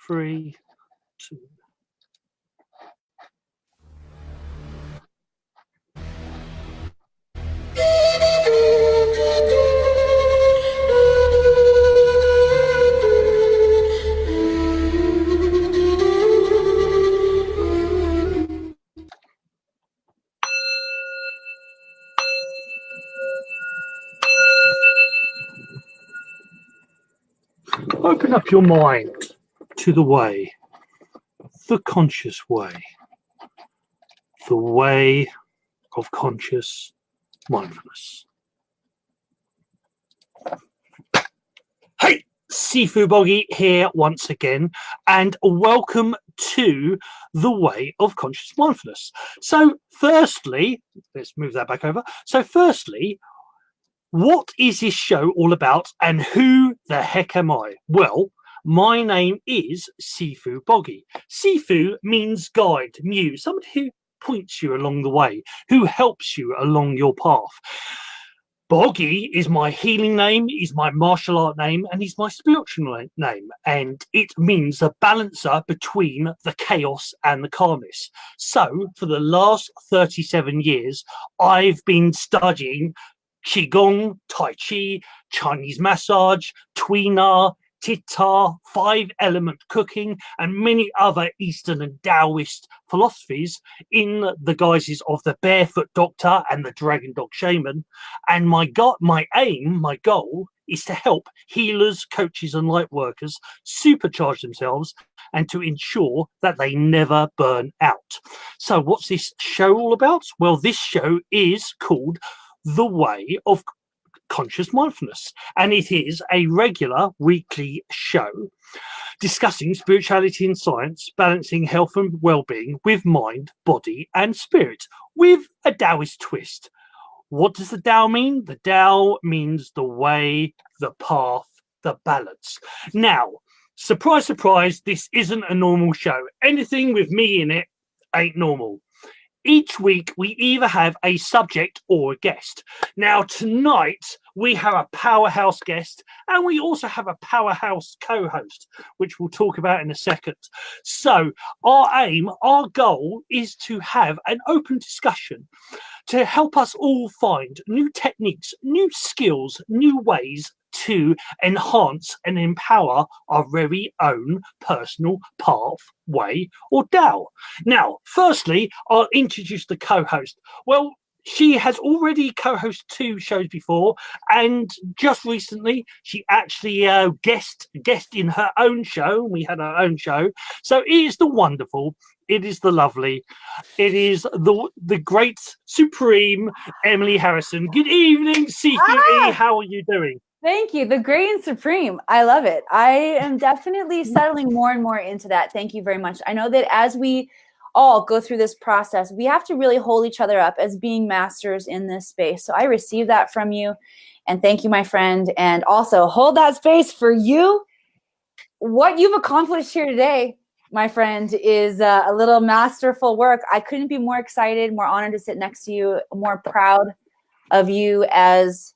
3, 2. Open up your mind to the way, the conscious way, the way of conscious mindfulness. Hey, Sifu Boggie here once again, and welcome to the Way of Conscious Mindfulness. So firstly, let's move that back over. So firstly, what is this show all about, and who the heck am I? Well, my name is Sifu Boggie. Sifu means guide, muse, somebody who points you along the way, who helps you along your path. Boggie is my healing name, is my martial art name, and is my spiritual name. And it means a balancer between the chaos and the calmness. So for the last 37 years, I've been studying Qigong, Tai Chi, Chinese massage, Tui Na, Titar, 5-element cooking, and many other Eastern and Taoist philosophies in the guises of the Barefoot Doctor and the Dragon Dog Shaman. And my goal is to help healers, coaches, and light workers supercharge themselves and to ensure that they never burn out. So what's this show all about? Well, this show is called The Way of Conscious Mindfulness, and it is a regular weekly show discussing spirituality and science, balancing health and well-being with mind, body, and spirit with a Taoist twist. What does the Tao mean? The Tao means the way, the path, the balance. Now, surprise, surprise, this isn't a normal show. Anything with me in it ain't normal. Each week, we either have a subject or a guest. Now, tonight, we have a powerhouse guest, and we also have a powerhouse co-host, which we'll talk about in a second. So, our goal is to have an open discussion to help us all find new techniques, new skills, new ways to enhance and empower our very own personal path, way, or Tao. Now, firstly, I'll introduce the co-host. Well, she has already co-hosted 2 shows before, and just recently she actually guest in her own show. We had our own show. So it is the wonderful, it is the lovely, it is the great, supreme Emily Harrison. Good evening, Sifu. How are you doing? Thank you. The great and supreme. I love it. I am definitely settling more and more into that. Thank you very much. I know that as we all go through this process, we have to really hold each other up as being masters in this space. So I receive that from you. And thank you, my friend. And also hold that space for you. What you've accomplished here today, my friend, is a little masterful work. I couldn't be more excited, more honored to sit next to you, more proud of you as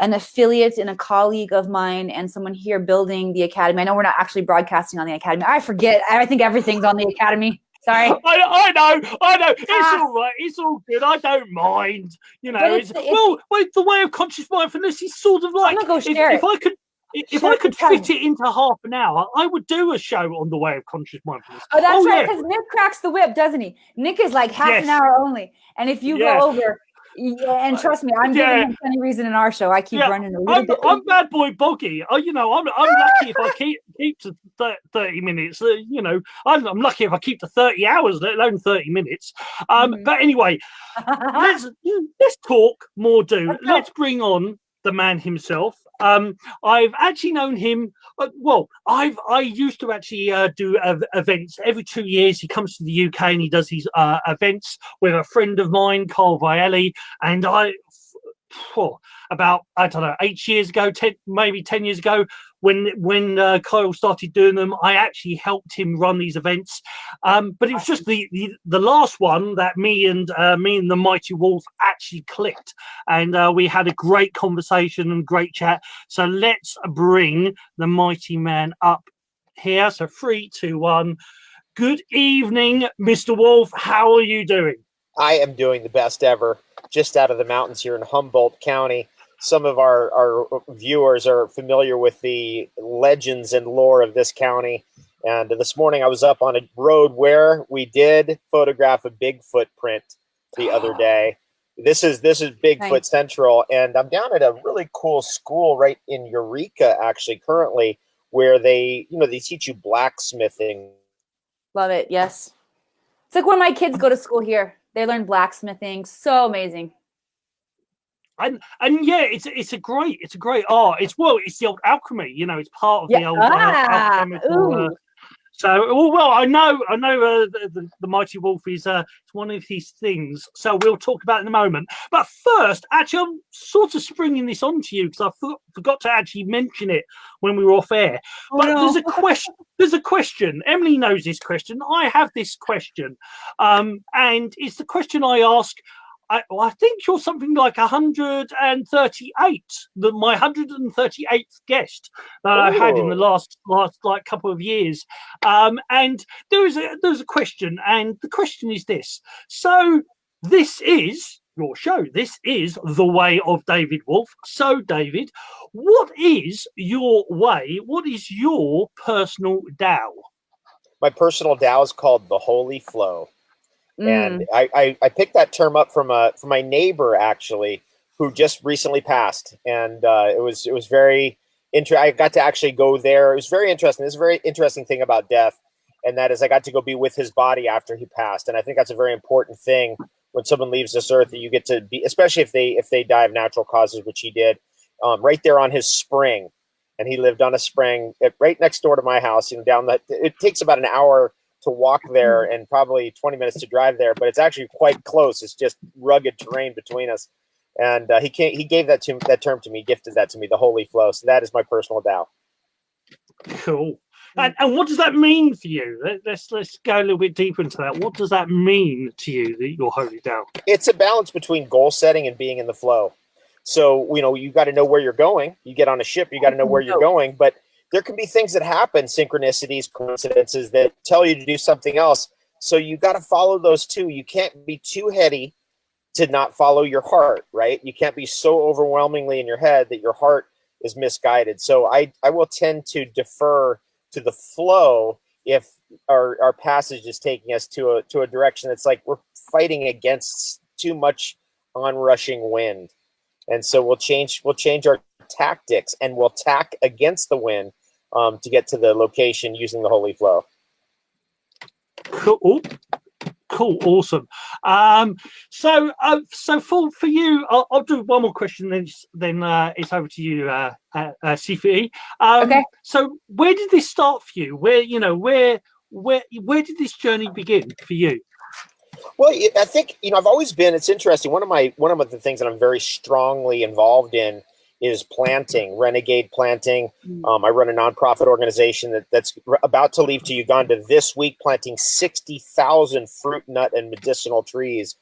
an affiliate and a colleague of mine and someone here building the Academy. I know we're not actually broadcasting on the Academy. I forget. I think everything's on the Academy. Sorry. I know. It's all right. It's all good. I don't mind. You know, the Way of Conscious Mindfulness is sort of like, if I could fit it into half an hour, I would do a show on the Way of Conscious Mindfulness. Oh, that's right, because Nick cracks the whip, doesn't he? Nick is like half an hour only. And if you go over... Yeah, and trust me, I'm giving him any reason in our show. I keep running a little bit. I'm bad boy Boggie. I'm lucky if I keep to 30 minutes. I'm lucky if I keep to 30 hours, let alone 30 minutes. But anyway, let's talk more. Let's bring on the man himself. I've actually known him. I used to actually do events every 2 years. He comes to the UK and he does these events with a friend of mine, Carl Vialli, and about 8 years ago, 10 years ago, when Kyle started doing them, I actually helped him run these events. But it was just the last one that me and the Mighty Wolf actually clicked, and we had a great conversation and great chat. So let's bring the mighty man up here. So 3, 2, 1. Good evening, Mr. Wolfe. How are you doing? I am doing the best ever, just out of the mountains here in Humboldt County. Some of our viewers are familiar with the legends and lore of this county. And this morning I was up on a road where we did photograph a Bigfoot print the other day. This is Bigfoot Nice. Central, and I'm down at a really cool school right in Eureka, actually, currently, where they teach you blacksmithing. Love it. Yes. It's like when my kids go to school here. They learn blacksmithing. So amazing. And yeah, it's a great art. It's the old alchemy. It's part of the old alchemical. I know the mighty wolf is it's one of his things. So we'll talk about it in a moment. But first, actually, I'm sort of springing this onto you because I forgot to actually mention it when we were off air. But there's a question. There's a question. Emily knows this question. I have this question, and it's the question I ask. I think you're something like 138, my 138th guest that I had in the last like couple of years. And there's a question, and the question is this. So this is your show. This is The Way of David Wolfe. So David, what is your way? What is your personal Tao? My personal Tao is called the Holy Flow. And I picked that term up from my neighbor, actually, who just recently passed. And it was very interesting. I got to actually go there. It was very interesting. There's a very interesting thing about death, and that is I got to go be with his body after he passed. And I think that's a very important thing when someone leaves this earth, that you get to be, especially if they die of natural causes, which he did, right there on his spring. And he lived on a spring right next door to my house. It takes about an hour to walk there and probably 20 minutes to drive there, but it's actually quite close. It's just rugged terrain between us. And he gave that term to me, gifted that to me, the Holy Flow. So that is my personal Tao. Cool. And what does that mean for you? Let's go a little bit deeper into that. What does that mean to you, your Holy Tao? It's a balance between goal setting and being in the flow. So, you got to know where you're going. You get on a ship, you got to know where you're going, but there can be things that happen, synchronicities, coincidences that tell you to do something else. So you got to follow those too. You can't be too heady to not follow your heart, right? You can't be so overwhelmingly in your head that your heart is misguided. So I will tend to defer to the flow if our passage is taking us to a direction that's like we're fighting against too much onrushing wind. And so we'll change our tactics and we'll tack against the wind to get to the location using the Holy Flow. Cool, awesome. So for you, I'll do one more question, then it's over to you, Sifu. Okay. So where did this start for you? Where did this journey begin for you? Well, I think I've always been. It's interesting. One of the things that I'm very strongly involved in is planting, renegade planting. I run a nonprofit organization that's about to leave to Uganda this week, planting 60,000 fruit, nut, and medicinal trees.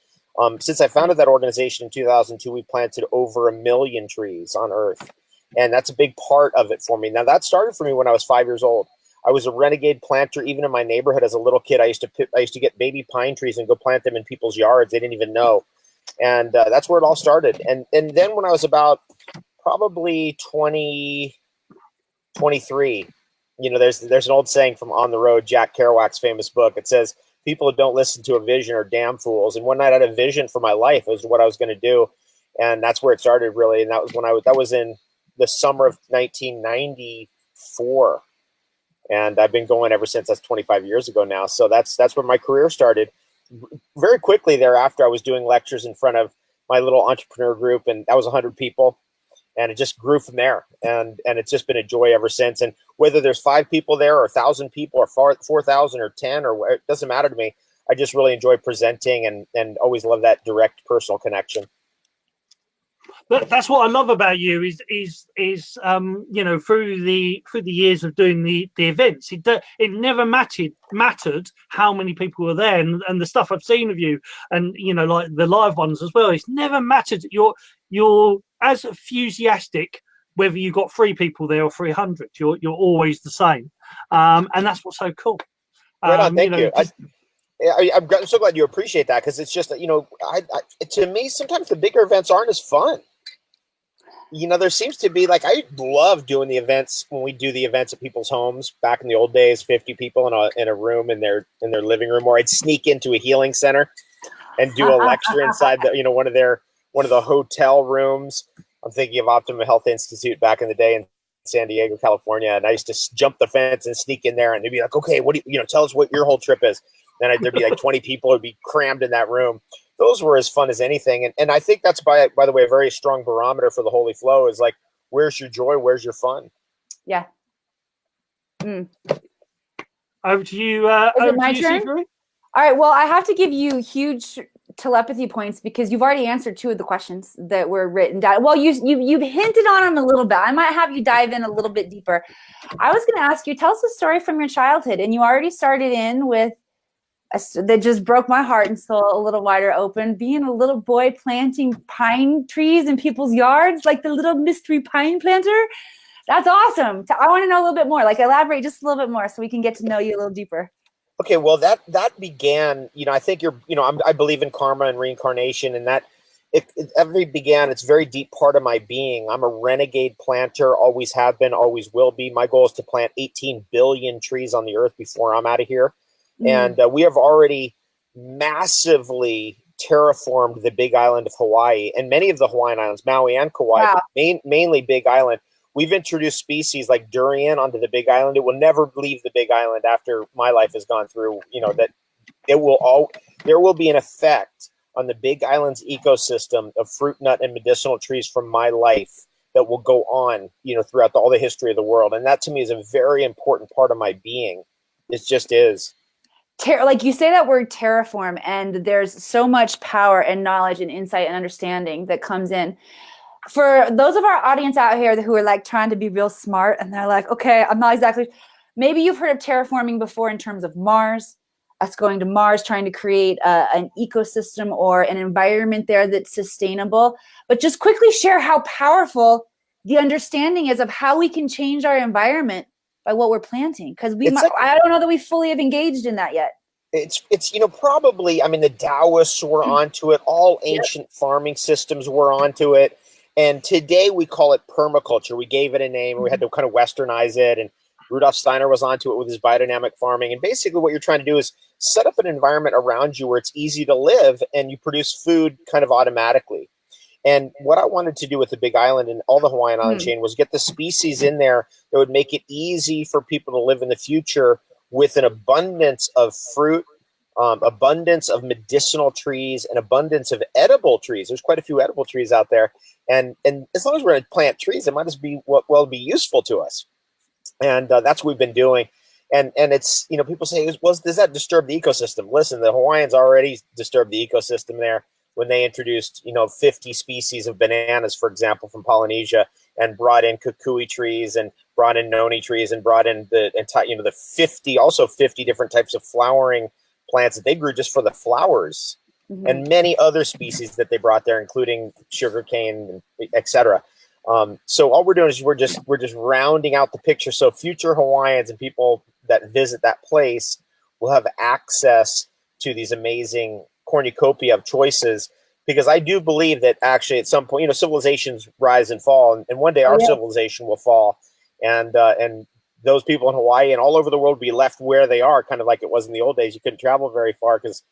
Since I founded that organization in 2002, we planted over 1 million trees on Earth, and that's a big part of it for me. Now, that started for me when I was 5 years old. I was a renegade planter. Even in my neighborhood as a little kid, I used to get baby pine trees and go plant them in people's yards. They didn't even know, and that's where it all started. And then when I was about probably 20, 23, there's an old saying from On the Road, Jack Kerouac's famous book. It says, people who don't listen to a vision are damn fools. And one night I had a vision for my life as what I was going to do. And that's where it started, really. And that was that was in the summer of 1994. And I've been going ever since. That's 25 years ago now. So that's where my career started. Very quickly thereafter, I was doing lectures in front of my little entrepreneur group, and that was 100 people. And it just grew from there. And it's just been a joy ever since. And whether there's 5 people there or 1,000 people or 4,000 or 10, or it doesn't matter to me. I just really enjoy presenting and always love that direct personal connection. That's what I love about you is through the years of doing the events, it never mattered how many people were there, and the stuff I've seen of you, and like the live ones as well. It's never mattered. You're as enthusiastic whether you got 3 people there or 300. You're always the same. And that's what's so cool. Right on. Thank you. Just, I'm so glad you appreciate that, because it's just that, to me, sometimes the bigger events aren't as fun. There seems to be, like, I love doing the events when we do the events at people's homes back in the old days, 50 people in a room in their living room, or I'd sneak into a healing center and do a lecture inside one of the hotel rooms. I'm thinking of Optimum Health Institute back in the day in San Diego, California. And I used to jump the fence and sneak in there, and they'd be like, okay, what do you tell us what your whole trip is. Then there'd be like 20 people who'd be crammed in that room. Those were as fun as anything. And I think that's, by the way, a very strong barometer for the Holy Flow is like, where's your joy? Where's your fun? Yeah. Over to you. Is it my turn? Sifu? All right. Well, I have to give you huge telepathy points because you've already answered two of the questions that were written down. Well, you've hinted on them a little bit. I might have you dive in a little bit deeper. I was going to ask you, tell us a story from your childhood. And you already started in with that just broke my heart and soul a little wider open. Being a little boy planting pine trees in people's yards, like the little mystery pine planter. That's awesome. I want to know a little bit more. Like, elaborate just a little bit more so we can get to know you a little deeper. Okay, well, that began, I think I believe in karma and reincarnation, and that it's very deep part of my being. I'm a renegade planter, always have been, always will be. My goal is to plant 18 billion trees on the earth before I'm out of here. And we have already massively terraformed the big island of Hawaii and many of the Hawaiian islands, Maui and Kauai, Wow. but mainly Big Island. We've introduced species like durian onto the Big Island. It will never leave the Big Island after my life has gone through, that there will be an effect on the Big Island's ecosystem of fruit, nut, and medicinal trees from my life that will go on, throughout all the history of the world. And that to me is a very important part of my being. It just is. Like you say that word terraform, and there's so much power and knowledge and insight and understanding that comes in. For those of our audience out here who are like trying to be real smart and they're like, okay, I'm not exactly, maybe you've heard of terraforming before in terms of Mars, us going to Mars, trying to create an ecosystem or an environment there that's sustainable. But just quickly share how powerful the understanding is of how we can change our environment by what we're planting, because I don't know that we fully have engaged in that yet. It's probably, the Taoists were onto it. All ancient farming systems were onto it. And today we call it permaculture. We gave it a name. We had to kind of westernize it. And Rudolf Steiner was onto it with his biodynamic farming. And basically what you're trying to do is set up an environment around you where it's easy to live and you produce food kind of automatically. And what I wanted to do with the Big Island and all the Hawaiian island chain was get the species in there that would make it easy for people to live in the future with an abundance of fruit, abundance of medicinal trees, and abundance of edible trees. There's quite a few edible trees out there. And as long as we're going to plant trees, it might as be be useful to us. And that's what we've been doing. And it's, people say, does that disturb the ecosystem? Listen, the Hawaiians already disturbed the ecosystem there when they introduced, 50 species of bananas, for example, from Polynesia, and brought in kukui trees and brought in noni trees and brought in the 50 different types of flowering plants that they grew just for the flowers, and many other species that they brought there, including sugarcane, etc. So all we're doing is we're just rounding out the picture. So future Hawaiians and people that visit that place will have access to these amazing cornucopia of choices, because I do believe that actually at some point, civilizations rise and fall, and one day our civilization will fall, and those people in Hawaii and all over the world will be left where they are, kind of like it was in the old days. You couldn't travel very far because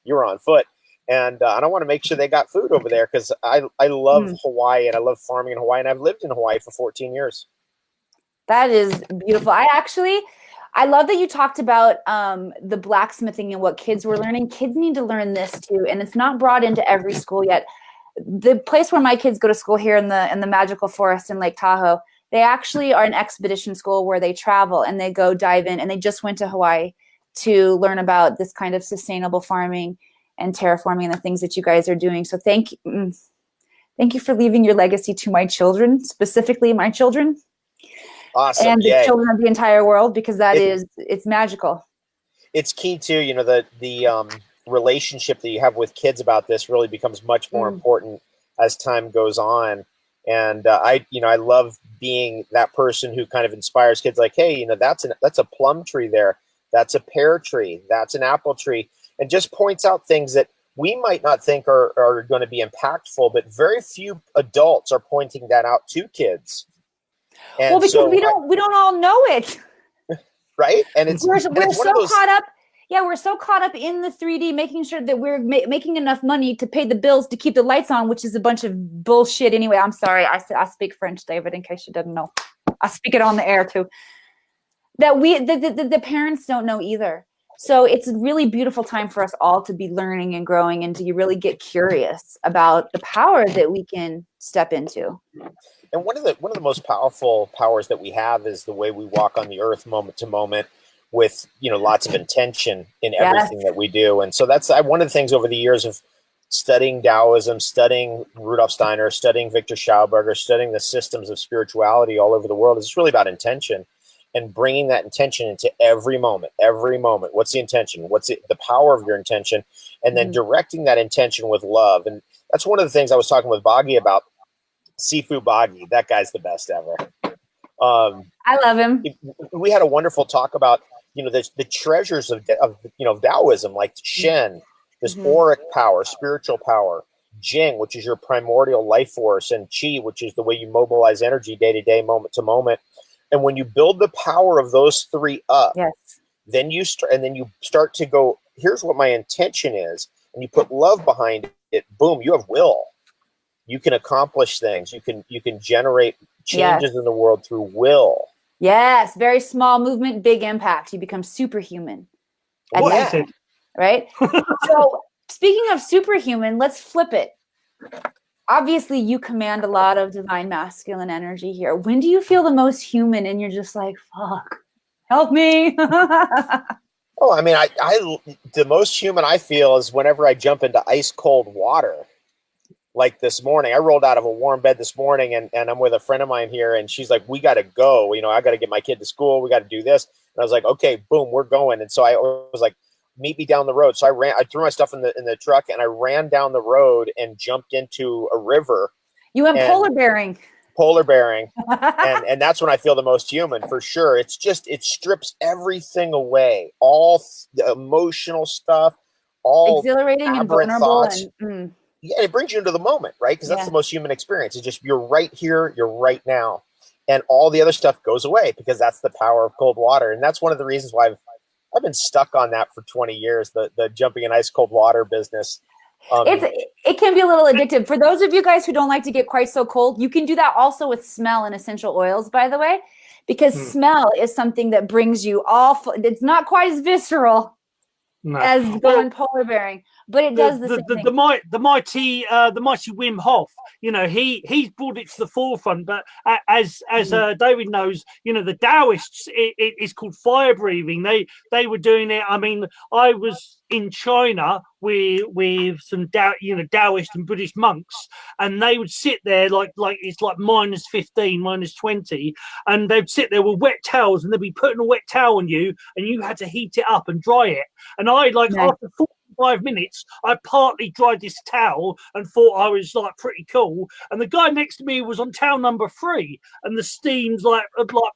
you were on foot. And I want to make sure they got food over there, because I love Hawaii and I love farming in Hawaii, and I've lived in Hawaii for 14 years. That is beautiful. I love that you talked about the blacksmithing and what kids were learning. Kids need to learn this too, and it's not brought into every school yet. The place where my kids go to school here in the magical forest in Lake Tahoe, they actually are an expedition school where they travel and they go dive in, and they just went to Hawaii to learn about this kind of sustainable farming and terraforming and the things that you guys are doing. So thank you for leaving your legacy to my children, specifically my children. Awesome. And the children of the entire world, because it's magical. It's key too, the relationship that you have with kids about this really becomes much more important as time goes on. And I love being that person who kind of inspires kids like, hey, that's a plum tree there. That's a pear tree. That's an apple tree. And just points out things that we might not think are going to be impactful, but very few adults are pointing that out to kids. And well, because we don't all know it. Right. And we're so caught up. Yeah, we're so caught up in the 3D, making sure that we're making enough money to pay the bills to keep the lights on, which is a bunch of bullshit anyway. I'm sorry. I speak French, David, in case you didn't know. I speak it on the air too. That the parents don't know either. So it's a really beautiful time for us all to be learning and growing and to really get curious about the power that we can step into. And one of the most powerful powers that we have is the way we walk on the earth moment to moment, with lots of intention in everything that we do. And so that's one of the things over the years of studying Taoism, studying Rudolf Steiner, studying Victor Schauberger, studying the systems of spirituality all over the world, is it's really about intention and bringing that intention into every moment. What's the intention? What's the power of your intention? And then directing that intention with love. And that's one of the things I was talking with Boggie about. Sifu Boggie, that guy's the best ever. I love him. We had a wonderful talk about the treasures of Taoism, like Shen, this auric power, spiritual power, Jing, which is your primordial life force, and Qi, which is the way you mobilize energy day to day, moment to moment. And when you build the power of those three up, then you start to go, here's what my intention is, and you put love behind it. Boom, you have will. You can accomplish things. You can generate changes in the world through will. Yes, very small movement, big impact. You become superhuman. Right? So speaking of superhuman, let's flip it. Obviously, you command a lot of divine masculine energy here. When do you feel the most human and you're just like, fuck, help me? Oh, I mean, the most human I feel is whenever I jump into ice cold water. Like this morning, I rolled out of a warm bed this morning and I'm with a friend of mine here, and she's like, we got to go. I got to get my kid to school. We got to do this. And I was like, okay, boom, we're going. And so I was like, meet me down the road. So I threw my stuff in the truck and I ran down the road and jumped into a river. You went polar bearing. And that's when I feel the most human, for sure. It strips everything away, all the emotional stuff, all exhilarating and vulnerable thoughts. Yeah, it brings you into the moment, right? Because that's the most human experience. It's just, you're right here, you're right now. And all the other stuff goes away because that's the power of cold water. And that's one of the reasons why I've been stuck on that for 20 years, the jumping in ice cold water business. It can be a little addictive. For those of you guys who don't like to get quite so cold, you can do that also with smell and essential oils, by the way, because smell is something that brings you off. It's not quite as visceral as going polar bearing, but it does the same thing. The mighty Wim Hof, he's brought it to the forefront. But as David knows, the Taoists, it's called fire breathing. They were doing it. I mean, I was in China with some Taoist and Buddhist monks, and they would sit there like it's like -15, -20, and they'd sit there with wet towels, and they'd be putting a wet towel on you, and you had to heat it up and dry it. And I after 45 minutes, I partly dried this towel and thought I was like pretty cool. And the guy next to me was on towel number 3, and the steam's like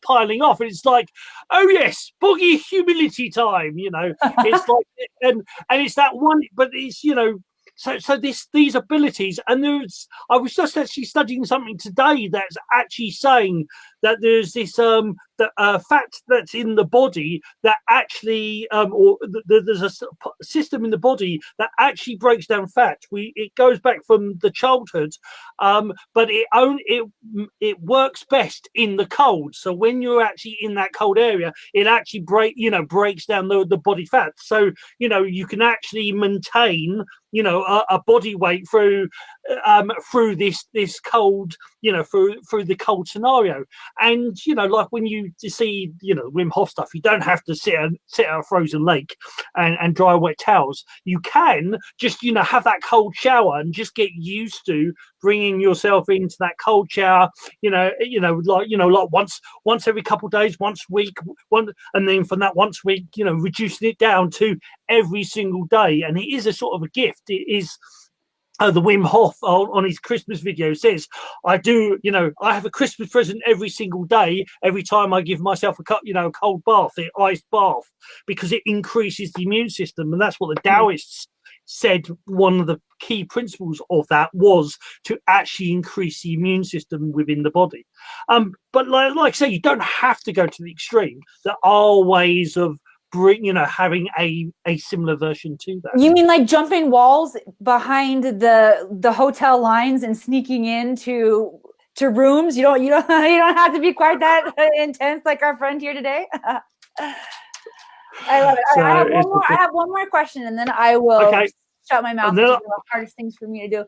piling off. And it's like, oh yes, Boggie humility time. It's like, and it's that one, but it's So these abilities, and I was just actually studying something today that's actually saying that there's this fat that's in the body that actually there's a system in the body that actually breaks down fat. It goes back from the childhood, but it works best in the cold. So when you're actually in that cold area, it actually breaks down the body fat. So you can actually maintain a body weight through this cold, through the cold scenario. And like when you see Wim Hof stuff, you don't have to sit at a frozen lake and dry wet towels. You can just have that cold shower and just get used to bringing yourself into that cold shower, like once every couple of days, once a week, and then from that once a week, reducing it down to every single day. And it is a sort of a gift. It is the Wim Hof on his Christmas video says, I have a Christmas present every single day, every time I give myself a cold bath, an iced bath, because it increases the immune system. And that's what the Taoists said. One of the key principles of that was to actually increase the immune system within the body. But like I say, you don't have to go to the extreme. There are ways of having a similar version to that. You mean like jumping walls behind the hotel lines and sneaking into rooms? You don't have to be quite that intense like our friend here today. I love it. So I have one more question, and then I will shut my mouth. Which is one of the hardest things for me to do.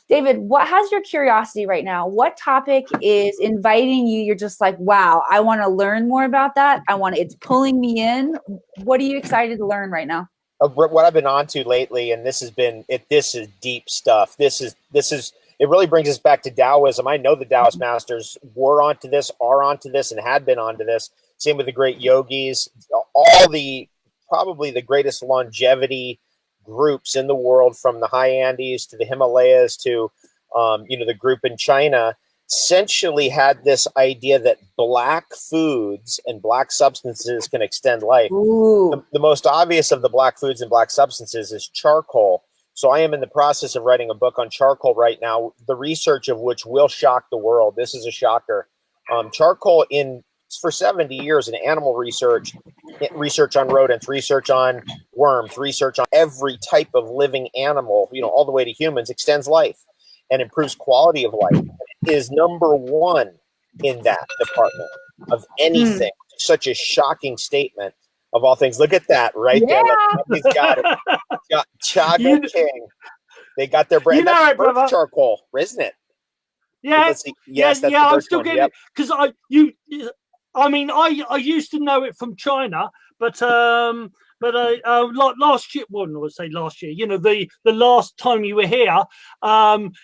David, what has your curiosity right now? What topic is inviting you? You're just like, wow, I want to learn more about that. It's pulling me in. What are you excited to learn right now? What I've been on to lately, and this is deep stuff. This is it really brings us back to Taoism. I know the Taoist masters were onto this, are onto this, and had been onto this. Same with the great yogis. Probably the greatest longevity groups in the world, from the high Andes to the Himalayas to the group in China, essentially had this idea that black foods and black substances can extend life. The most obvious of the black foods and black substances is charcoal. So I am in the process of writing a book on charcoal right now, the research of which will shock the world. This is a shocker. Charcoal for 70 years in animal research on rodents, research on worms, research on every type of living animal, all the way to humans, extends life and improves quality of life. It is number one in that department of anything. Such a shocking statement of all things. Look at that right there. He's got it. Chago King. They got their brand. That's birch charcoal, isn't it? Yeah. Yes, that's I'm still getting it, because I used to know it from China, but last year, last year, the last time you were here,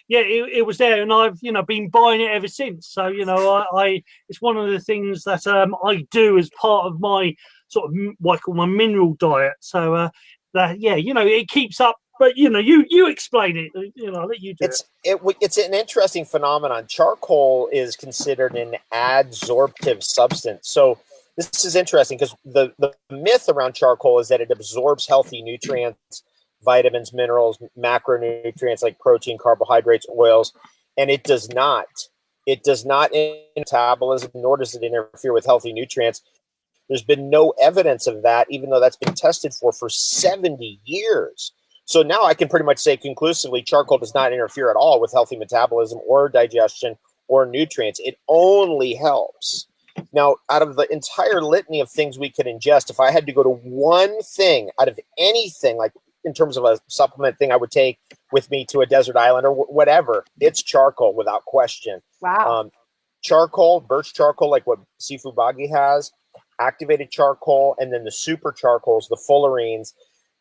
it was there, and I've been buying it ever since. So it's one of the things that I do as part of my sort of what I call my mineral diet. So it keeps up. But you explain it. I'll let you do it. It's an interesting phenomenon. Charcoal is considered an adsorptive substance. So this is interesting because the myth around charcoal is that it absorbs healthy nutrients, vitamins, minerals, macronutrients like protein, carbohydrates, oils, and it does not. It does not in metabolism, nor does it interfere with healthy nutrients. There's been no evidence of that, even though that's been tested for 70 years. So now I can pretty much say conclusively charcoal does not interfere at all with healthy metabolism or digestion or nutrients. It only helps. Now, out of the entire litany of things we could ingest, if I had to go to one thing out of anything, like in terms of a supplement thing I would take with me to a desert island or whatever, it's charcoal without question. Wow. Charcoal, birch charcoal, like what Sifu Boggie has, activated charcoal, and then the super charcoals, the fullerenes.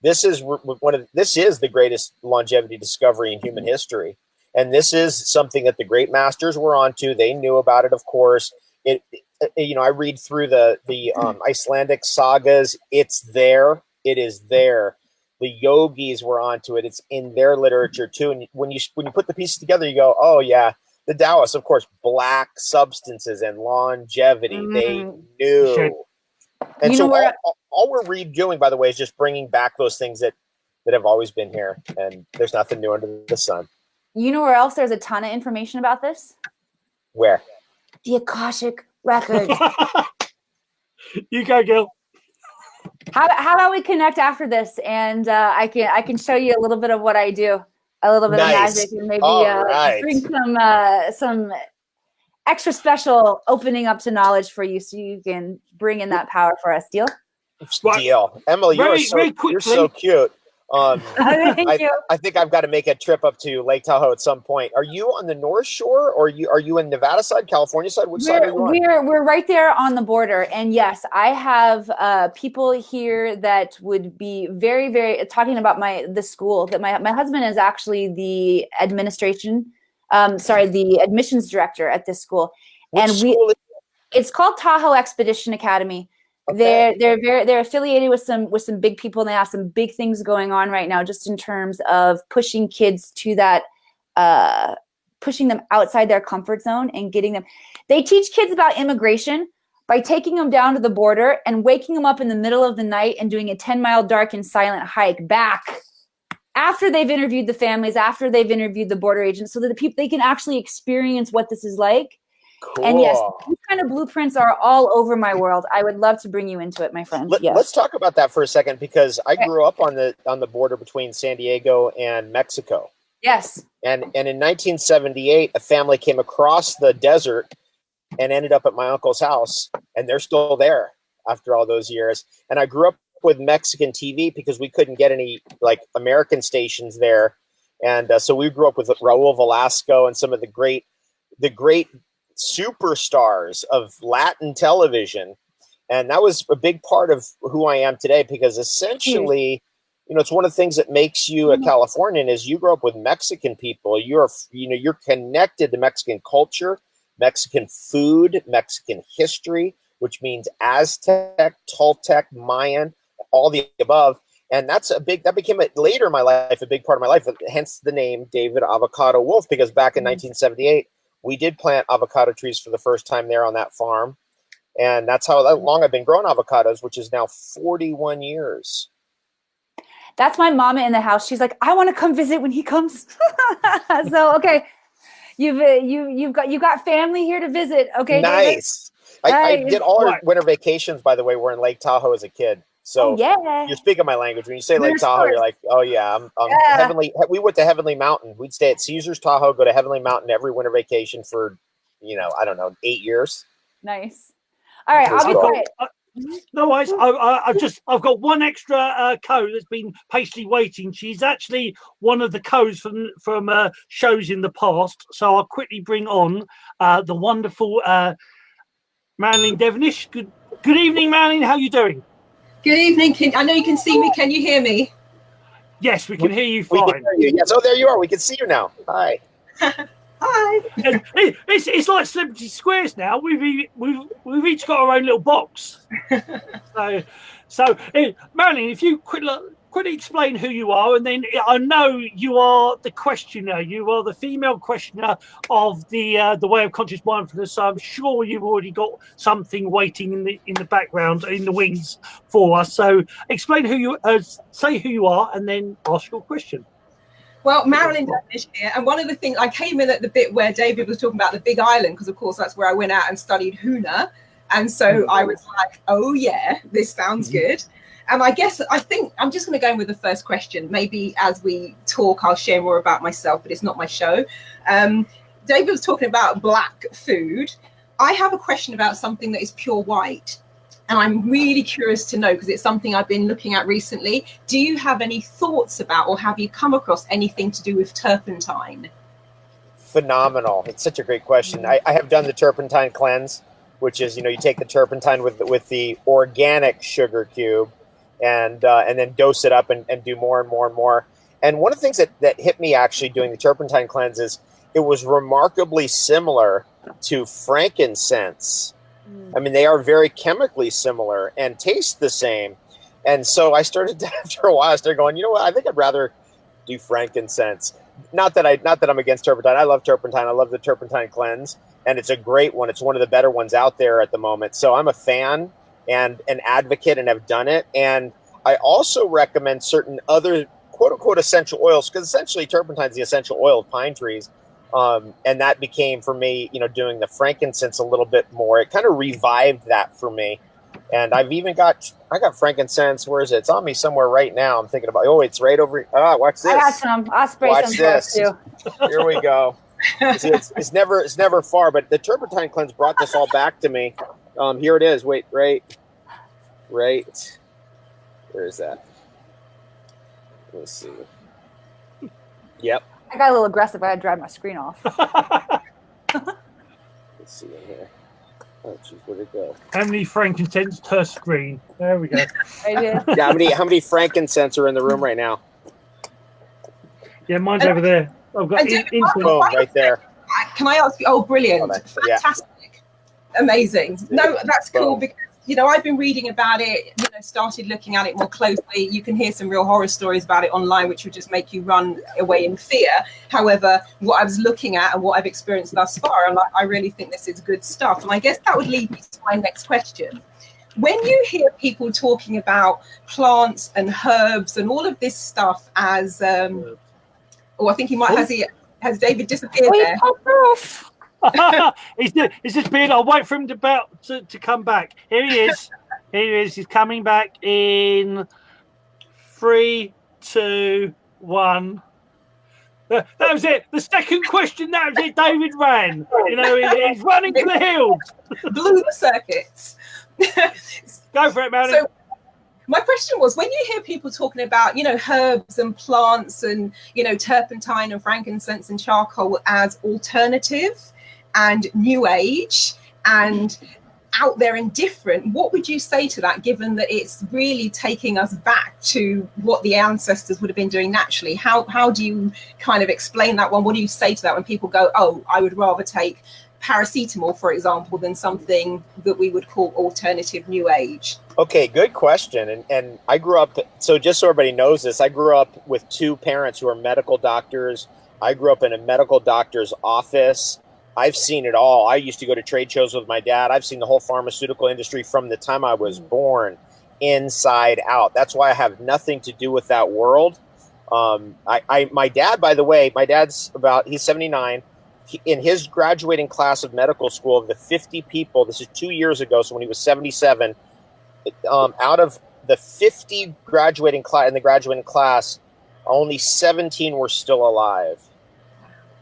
This is the greatest longevity discovery in human history, and this is something that the great masters were onto. They knew about it, of course. I read through the Icelandic sagas. It's there. It is there. The yogis were onto it. It's in their literature too. And when you put the pieces together, you go, oh yeah. The Taoists, of course, black substances and longevity. They knew. Sure. And so all we're redoing, by the way, is just bringing back those things that have always been here. And there's nothing new under the sun. You know where else there's a ton of information about this? Where? The Akashic Records. You go, Gil. How about we connect after this, and I can show you a little bit of what I do, a little bit of magic, and maybe bring some extra special opening up to knowledge for you, so you can bring in that power for us. Deal? Deal. Emily, you're so cute. Thank you. I think I've got to make a trip up to Lake Tahoe at some point. Are you on the North Shore, or are you in Nevada side, California side? Which side are you on? We're right there on the border, and yes, I have people here that would be very, very talking about the school that my husband is actually the the admissions director at this school, Which school is it? It's called Tahoe Expedition Academy. Okay. They're affiliated with some big people, and they have some big things going on right now, just in terms of pushing kids to that, pushing them outside their comfort zone and getting them. They teach kids about immigration by taking them down to the border and waking them up in the middle of the night and doing a 10-mile dark and silent hike back after they've interviewed the families, after they've interviewed the border agents, so that the people, they can actually experience what this is like. Cool. And yes, these kind of blueprints are all over my world. I would love to bring you into it, my friend. Yes. Let's talk about that for a second, because I grew up on the border between San Diego and Mexico. Yes. And in 1978, a family came across the desert and ended up at my uncle's house, and they're still there after all those years. And I grew up with Mexican TV because we couldn't get any like American stations there, and so we grew up with Raul Velasco and some of the great superstars of Latin television, and that was a big part of who I am today, because essentially, you know, it's one of the things that makes you a Californian is you grow up with Mexican people. You're connected to Mexican culture, Mexican food, Mexican history, which means Aztec, Toltec, Mayan, all the above. And that became later in my life, a big part of my life, hence the name David Avocado Wolfe, because back in 1978, we did plant avocado trees for the first time there on that farm. And that's how long I've been growing avocados, which is now 41 years. That's my mama in the house. She's like, I want to come visit when he comes. So, okay. You've got family here to visit. Okay. Nice. I did all our winter vacations, by the way, were in Lake Tahoe as a kid. So you're speaking my language. When you say Lake Tahoe, you're like, oh yeah, I'm Heavenly. We went to Heavenly Mountain. We'd stay at Caesar's Tahoe, go to Heavenly Mountain every winter vacation for, I don't know, 8 years. Nice. All right, I'll be quiet. No worries. I've got one extra co that's been patiently waiting. She's actually one of the co's from shows in the past. So I'll quickly bring on the wonderful Marilyn Devonish. Good evening, Marilyn. How are you doing? Good evening. I know you can see me. Can you hear me? Yes, we can hear you fine. We can hear you. Yes. Oh, there you are. We can see you now. Hi. Hi. It's like Celebrity Squares now. We've each got our own little box. So Marilyn, if you quickly explain who you are, and then I know you are the questioner. You are the female questioner of the Way of Conscious Mindfulness. So I'm sure you've already got something waiting in the background, in the wings for us. So explain say who you are, and then ask your question. Well, Marilyn Devonish here, and one of the things I came in at the bit where David was talking about the Big Island, because of course that's where I went out and studied Huna, and so I was like, oh yeah, this sounds good. And I think I'm just going to go in with the first question. Maybe as we talk, I'll share more about myself, but it's not my show. David was talking about black food. I have a question about something that is pure white. And I'm really curious to know, because it's something I've been looking at recently. Do you have any thoughts about, or have you come across anything to do with turpentine? Phenomenal. It's such a great question. I have done the turpentine cleanse, which is, you take the turpentine with the organic sugar cube and then dose it up and do more and more and more. And one of the things that hit me actually doing the turpentine cleanse is it was remarkably similar to frankincense. I mean, they are very chemically similar and taste the same. And so I started after a while, I started going, you know what? I think I'd rather do frankincense. Not that I'm against turpentine. I love turpentine. I love the turpentine cleanse, and it's a great one. It's one of the better ones out there at the moment. So I'm a fan and an advocate, and have done it. And I also recommend certain other quote unquote essential oils, because essentially turpentine is the essential oil of pine trees. And that became for me, doing the frankincense a little bit more. It kind of revived that for me. And I got frankincense. Where is it? It's on me somewhere right now. I'm thinking about, it's right over. Watch this. I got some. I'll spray some for us too. Here we go. It's never far, but the turpentine cleanse brought this all back to me. Here it is. Wait, right. Where is that? Let's see. Yep. I got a little aggressive. I had to drive my screen off. Let's see in here. Oh, geez, where'd it go? How many frankincense per screen? There we go. I did. Yeah, how many frankincense are in the room right now? Yeah, mine's over there. I've got boom, right there. Can I ask you? Oh, brilliant. Fantastic. Yeah. Amazing. No, that's cool, because I've been reading about it, started looking at it more closely. You can hear some real horror stories about it online, which would just make you run away in fear. However, what I was looking at and what I've experienced thus far, I really think this is good stuff. And I guess that would lead me to my next question. When you hear people talking about plants and herbs and all of this stuff as, I think he might, has David disappeared there? He's disappeared. I'll wait for him to come back. Here he is. Here he is. He's coming back in 3, 2, 1. That was it. The second question. That was it. David ran. He's running to the hills. Blew the circuits. Go for it, man. So, my question was, when you hear people talking about, herbs and plants and, turpentine and frankincense and charcoal as alternative and new age and out there and different, what would you say to that, given that it's really taking us back to what the ancestors would have been doing naturally? How do you kind of explain that one? What do you say to that when people go, oh, I would rather take paracetamol, for example, than something that we would call alternative new age? Okay, good question. And I grew up, so just so everybody knows this, I grew up with 2 parents who are medical doctors. I grew up in a medical doctor's office. I've seen it all. I used to go to trade shows with my dad. I've seen the whole pharmaceutical industry from the time I was born, inside out. That's why I have nothing to do with that world. My dad, by the way, he's 79. In his graduating class of medical school, of the 50 people, this is 2 years ago, so when he was 77, out of the 50 graduating class, only 17 were still alive.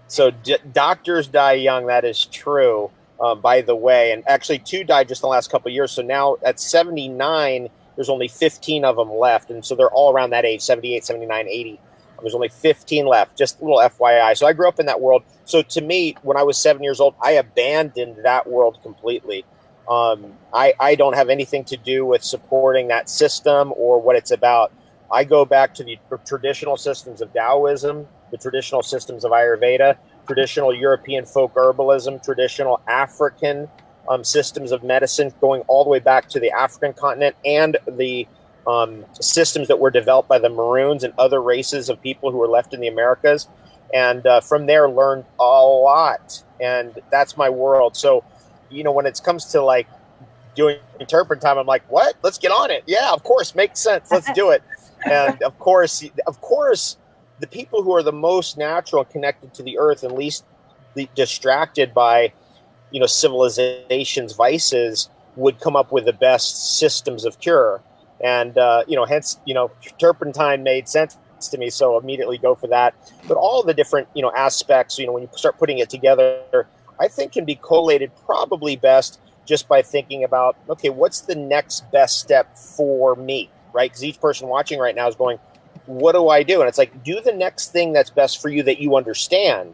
So doctors die young. That is true, by the way. And actually 2 died just in the last couple of years. So now at 79, there's only 15 of them left. And so they're all around that age, 78, 79, 80. There's only 15 left, just a little FYI. So I grew up in that world. So to me, when I was 7 years old, I abandoned that world completely. I don't have anything to do with supporting that system or what it's about. I go back to the traditional systems of Taoism, the traditional systems of Ayurveda, traditional European folk herbalism, traditional African systems of medicine, going all the way back to the African continent, and the systems that were developed by the Maroons and other races of people who were left in the Americas. And from there, learned a lot. And that's my world. So, when it comes to like doing turpentine, I'm like, what? Let's get on it. Yeah, of course. Makes sense. Let's do it. And of course, the people who are the most natural and connected to the earth and least distracted by, civilization's vices would come up with the best systems of cure. And, hence, turpentine made sense to me. So immediately go for that. But all the different, aspects, when you start putting it together, I think can be collated probably best just by thinking about, okay, what's the next best step for me, right? Because each person watching right now is going, what do I do? And it's like, do the next thing that's best for you that you understand.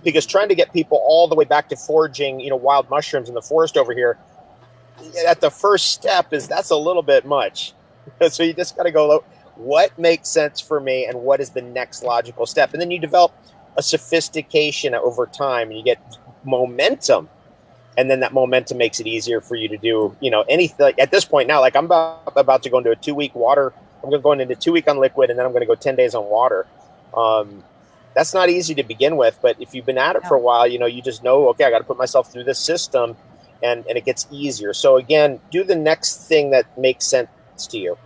Because trying to get people all the way back to foraging, wild mushrooms in the forest over here, at the first step that's a little bit much. So you just got to go, what makes sense for me and what is the next logical step? And then you develop a sophistication over time and you get momentum. And then that momentum makes it easier for you to do, anything. Like at this point now, like I'm about to go into a 2-week water. I'm going to go into 2 week on liquid, and then I'm going to go 10 days on water. That's not easy to begin with, but if you've been at it for a while, you just know, okay, I got to put myself through this system, and it gets easier. So again, do the next thing that makes sense to you.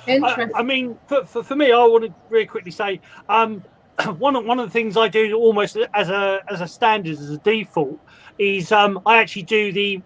I mean, for me, I want to really quickly say, one of the things I do almost as a standard, as a default, is I actually do the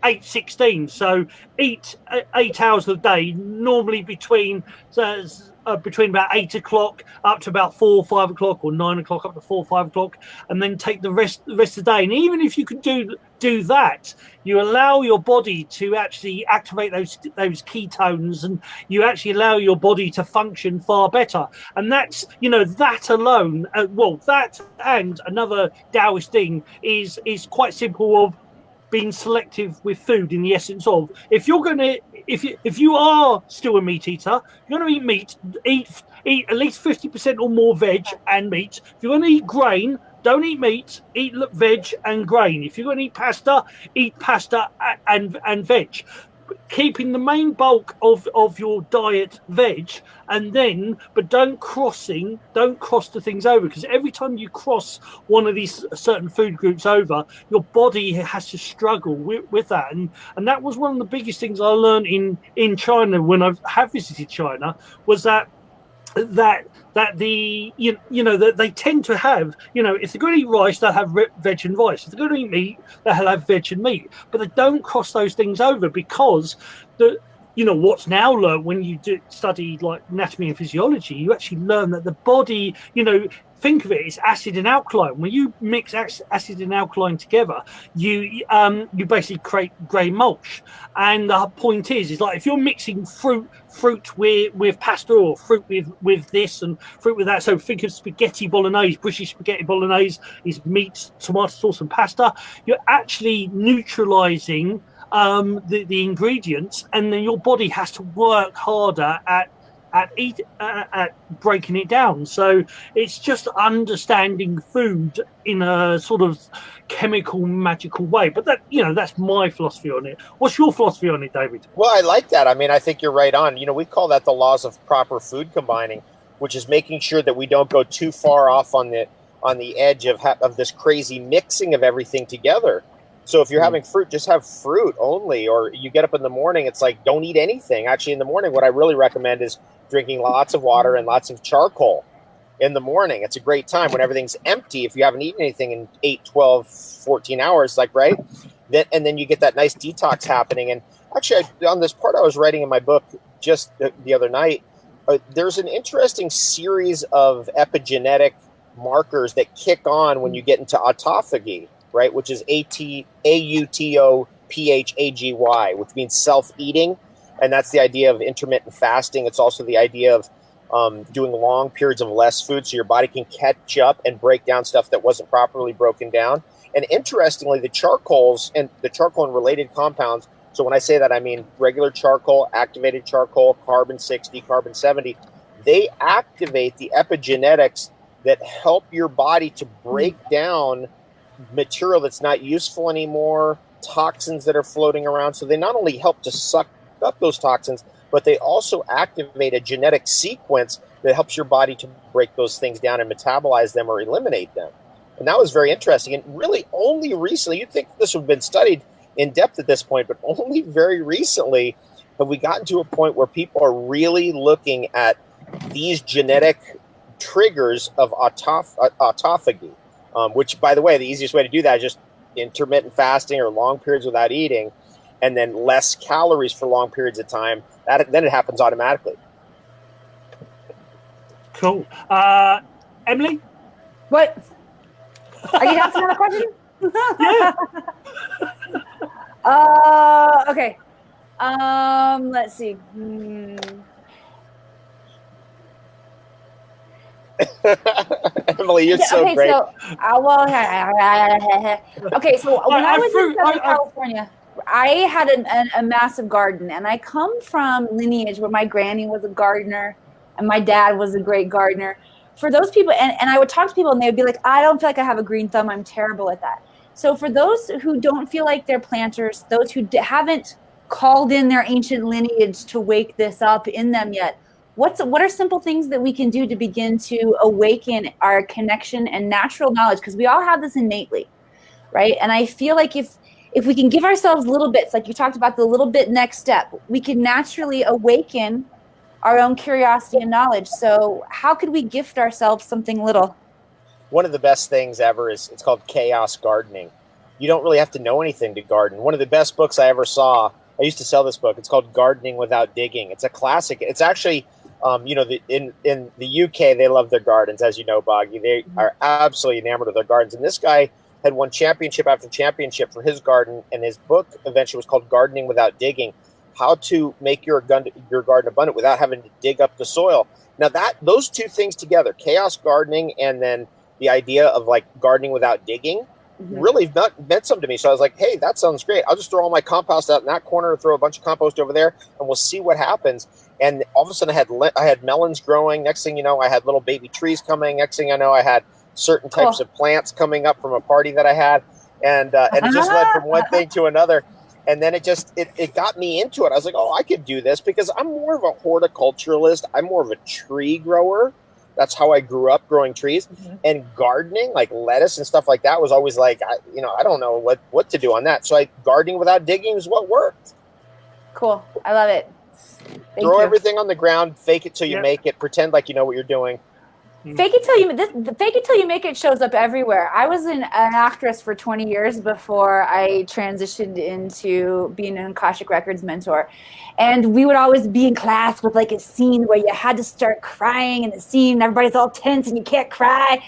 8-16. So eat 8 hours a day, normally between about 8 o'clock up to about 4 or 5 o'clock, or 9 o'clock up to 4 or 5 o'clock, and then take the rest of the day. And even if you can do that, you allow your body to actually activate those ketones, and you actually allow your body to function far better. And that's, that alone, that and another Taoist thing is quite simple, of being selective with food, in the essence of, if you are still a meat eater, you're going to eat meat, eat at least 50% or more veg and meat. If you're going to eat grain, don't eat meat, eat veg and grain. If you're going to eat pasta and veg. Keeping the main bulk of your diet veg, and then but don't cross the things over, because every time you cross one of these certain food groups over, your body has to struggle with that. And that was one of the biggest things I learned in China when I have visited China, was that the that they tend to have, if they're going to eat rice, they'll have veg and rice. If they're going to eat meat, they'll have veg and meat. But they don't cross those things over, because what's now learned when you study like anatomy and physiology, you actually learn that the body, think of it, it's acid and alkaline. When you mix acid and alkaline together, you basically create grey mulch. And the point is like, if you're mixing fruit with pasta, or fruit with this and fruit with that, so think of spaghetti bolognese. British spaghetti bolognese is meat, tomato sauce and pasta. You're actually neutralizing the ingredients, and then your body has to work harder at breaking it down. So it's just understanding food in a sort of chemical, magical way. But that's my philosophy on it. What's your philosophy on it, David? Well, I like that. I mean, I think you're right on. We call that the laws of proper food combining, which is making sure that we don't go too far off on the edge of this crazy mixing of everything together. So if you're having fruit, just have fruit only. Or you get up in the morning, it's like, don't eat anything. Actually, in the morning, what I really recommend is drinking lots of water and lots of charcoal in the morning. It's a great time when everything's empty. If you haven't eaten anything in 8, 12, 14 hours, right? And then you get that nice detox happening. And actually, on this part I was writing in my book just the other night, there's an interesting series of epigenetic markers that kick on when you get into autophagy, right? Which is AUTOPHAGY, which means self-eating. And that's the idea of intermittent fasting. It's also the idea of doing long periods of less food so your body can catch up and break down stuff that wasn't properly broken down. And interestingly, the charcoal and related compounds, so when I say that, I mean regular charcoal, activated charcoal, carbon 60, carbon 70, they activate the epigenetics that help your body to break down material that's not useful anymore, toxins that are floating around. So they not only help to suck up those toxins, but they also activate a genetic sequence that helps your body to break those things down and metabolize them or eliminate them. And that was very interesting. And really only recently, you'd think this would have been studied in depth at this point, but only very recently have we gotten to a point where people are really looking at these genetic triggers of autophagy, which, by the way, the easiest way to do that is just intermittent fasting or long periods without eating, and then less calories for long periods of time. Then it happens automatically. Cool. Emily? What? Are you asking another question? Yeah. Okay. Let's see. Emily, you're so okay, great. So, okay, so when I was in Southern California, I had a massive garden, and I come from lineage where my granny was a gardener and my dad was a great gardener. For those people, and I would talk to people and they would be like, I don't feel like I have a green thumb. I'm terrible at that. So for those who don't feel like they're planters, those who haven't called in their ancient lineage to wake this up in them yet, what are simple things that we can do to begin to awaken our connection and natural knowledge? Because we all have this innately, right? And I feel like if we can give ourselves little bits, like you talked about the little bit next step, we can naturally awaken our own curiosity and knowledge. So how could we gift ourselves something little? One of the best things ever it's called chaos gardening. You don't really have to know anything to garden. One of the best books I ever saw, I used to sell this book. It's called Gardening Without Digging. It's a classic. It's actually, in the UK, they love their gardens, as you know, Boggie. They are absolutely enamored of their gardens. And this guy had won championship after championship for his garden. And his book eventually was called Gardening Without Digging: How to Make Your Garden Abundant Without Having to Dig Up the Soil. Now those two things together, chaos gardening and then the idea of like gardening without digging, really meant something to me. So I was like, hey, that sounds great. I'll just throw all my compost out in that corner, throw a bunch of compost over there, and we'll see what happens. And all of a sudden I had melons growing. Next thing you know, I had little baby trees coming. Next thing I know, I had certain types of plants coming up from a party that I had. And it just led from one thing to another. And then it got me into it. I was like, oh, I could do this because I'm more of a horticulturalist. I'm more of a tree grower. That's how I grew up, growing trees. And gardening, like lettuce and stuff like that, was always like, I don't know what to do on that. So gardening without digging is what worked. Cool. I love it. Throw everything on the ground, fake it till you make it, pretend like you know what you're doing. Fake it till you make it shows up everywhere. I was an actress for 20 years before I transitioned into being an Akashic Records mentor. And we would always be in class with like a scene where you had to start crying in the scene and everybody's all tense and you can't cry.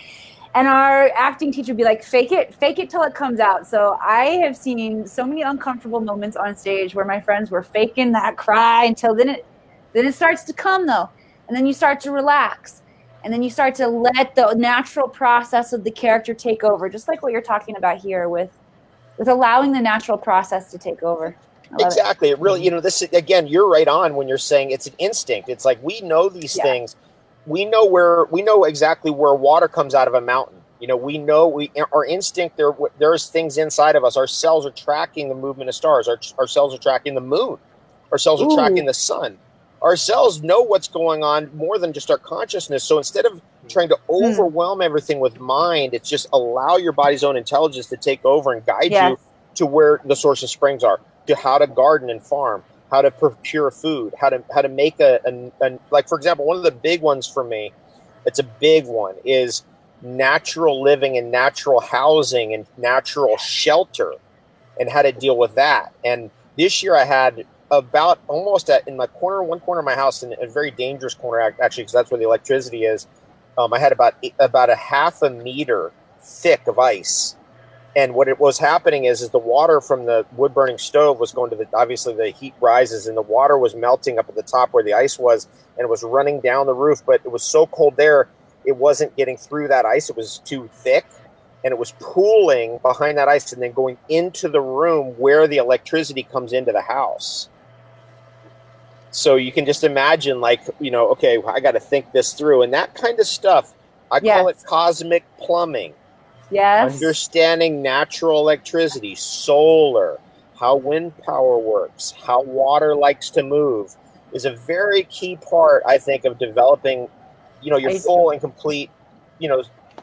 And our acting teacher would be like, fake it till it comes out. So I have seen so many uncomfortable moments on stage where my friends were faking that cry until then it starts to come though. And then you start to relax. And then you start to let the natural process of the character take over, just like what you're talking about here with allowing the natural process to take over. Exactly. It really, this again, you're right on when you're saying it's an instinct. It's like we know these things. We know exactly where water comes out of a mountain. We know our instinct. There's things inside of us. Our cells are tracking the movement of stars. Our cells are tracking the moon. Our cells are tracking the sun. Our cells know what's going on more than just our consciousness. So instead of trying to overwhelm everything with mind, it's just allow your body's own intelligence to take over and guide you to where the source of springs are, to how to garden and farm, how to procure food, how to make like, for example, one of the big ones for me, it's a big one, is natural living and natural housing and natural shelter and how to deal with that. And this year I had about almost in one corner of my house, in a very dangerous corner actually, because that's where the electricity is. I had about a half a meter thick of ice, and what it was happening is the water from the wood burning stove was going to obviously the heat rises, and the water was melting up at the top where the ice was, and it was running down the roof. But it was so cold there, it wasn't getting through that ice. It was too thick. And it was pooling behind that ice and then going into the room where the electricity comes into the house. So you can just imagine, like, okay, I got to think this through. And that kind of stuff, I call it cosmic plumbing. Yes. Understanding natural electricity, solar, how wind power works, how water likes to move is a very key part, I think, of developing, your full and complete,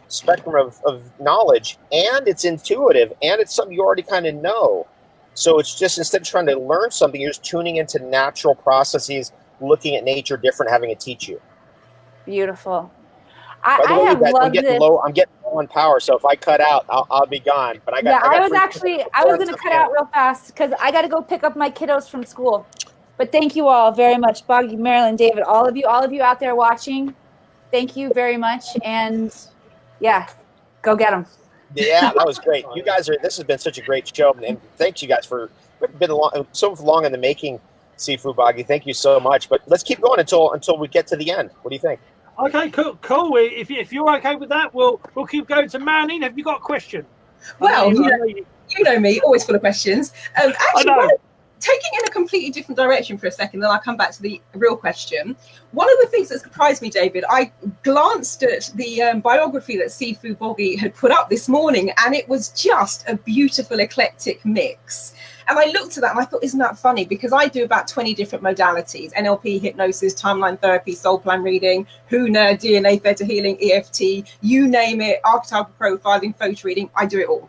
spectrum of knowledge. And it's intuitive, and it's something you already kind of know. So it's just, instead of trying to learn something, you're just tuning into natural processes, looking at nature different, having it teach you. Beautiful. By the way, I have guys, loved I'm getting this. low on power, so if I cut out, I'll be gone. But I was going to cut out real fast because I got to go pick up my kiddos from school. But thank you all very much, Boggie, Marilyn, David, all of you out there watching. Thank you very much, and go get them. Yeah, that was great. You guys this has been such a great show, and thanks you guys for been so long in the making, Sifu, Boggie. Thank you so much. But let's keep going until we get to the end. What do you think? Okay, cool. If you're okay with that, we'll keep going to Manning. Have you got a question? Well, you know me, always full of questions. Actually, taking in a completely different direction for a second, then I'll come back to the real question. One of the things that surprised me, David, I glanced at the biography that Sifu Boggie had put up this morning, and it was just a beautiful, eclectic mix. And I looked at that and I thought, isn't that funny? Because I do about 20 different modalities: NLP, hypnosis, timeline therapy, soul plan reading, HUNA, DNA, theta healing, EFT, you name it, archetypal profiling, photo reading, I do it all.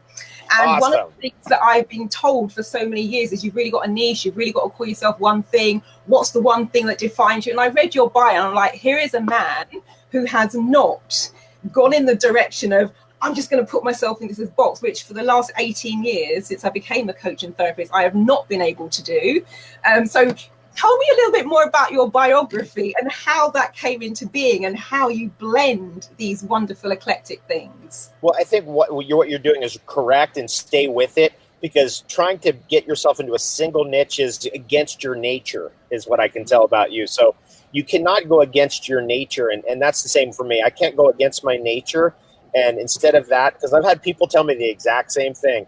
And one of the things that I've been told for so many years is you've really got a niche, you've really got to call yourself one thing. What's the one thing that defines you? And I read your bio and I'm like, here is a man who has not gone in the direction of, I'm just going to put myself into this box, which for the last 18 years, since I became a coach and therapist, I have not been able to do. So tell me a little bit more about your biography and how that came into being and how you blend these wonderful eclectic things. Well, I think what you're doing is correct, and stay with it, because trying to get yourself into a single niche is against your nature, is what I can tell about you. So you cannot go against your nature, and that's the same for me. I can't go against my nature. And instead of that, because I've had people tell me the exact same thing.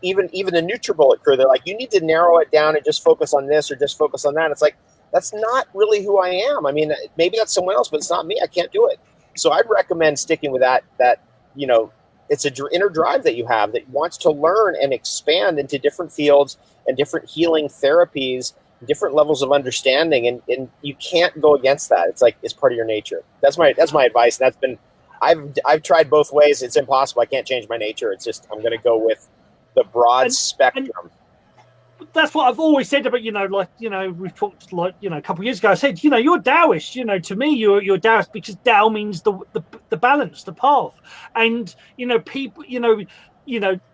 Even the NutriBullet crew, they're like, you need to narrow it down and just focus on this or just focus on that. It's like, that's not really who I am. I mean, maybe that's someone else, but it's not me. I can't do it. So I'd recommend sticking with that it's an inner drive that you have that wants to learn and expand into different fields and different healing therapies, different levels of understanding, and you can't go against that. It's like it's part of your nature. That's my advice. And that's been I've tried both ways. It's impossible. I can't change my nature. It's just I'm going to go with the broad spectrum. That's what I've always said about, we've talked a couple of years ago. I said, you're Taoist. To me, you're Taoist because Tao means the balance, the path. And people,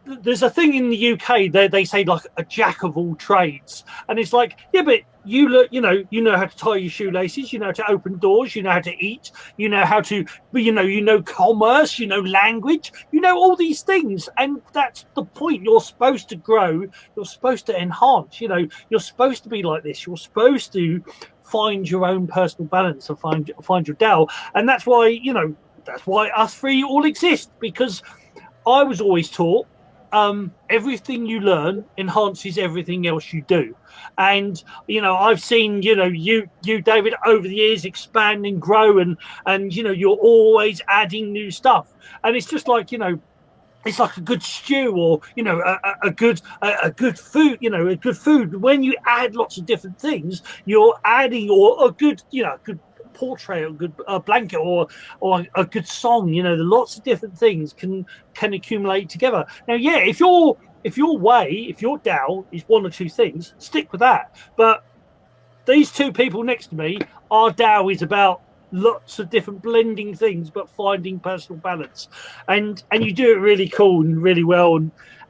there's a thing in the UK they say like a jack of all trades, and it's like, yeah, but you look, you know how to tie your shoelaces, you know how to open doors, you know how to eat, you know how to, commerce, language, all these things, and that's the point. You're supposed to grow, you're supposed to enhance, you're supposed to be like this, you're supposed to find your own personal balance and find your Tao, and that's why us three all exist, because I was always taught everything you learn enhances everything else you do. And, I've seen, you, David, over the years expand and grow and you're always adding new stuff. And it's just like, it's like a good stew or, a good food, a good food. When you add lots of different things, you're adding or a good portrait, a good blanket, or a good song. Lots of different things can accumulate together. Now, yeah, if your Tao is one or two things, stick with that. But these two people next to me, our Tao is about lots of different blending things, but finding personal balance, and you do it really cool and really well,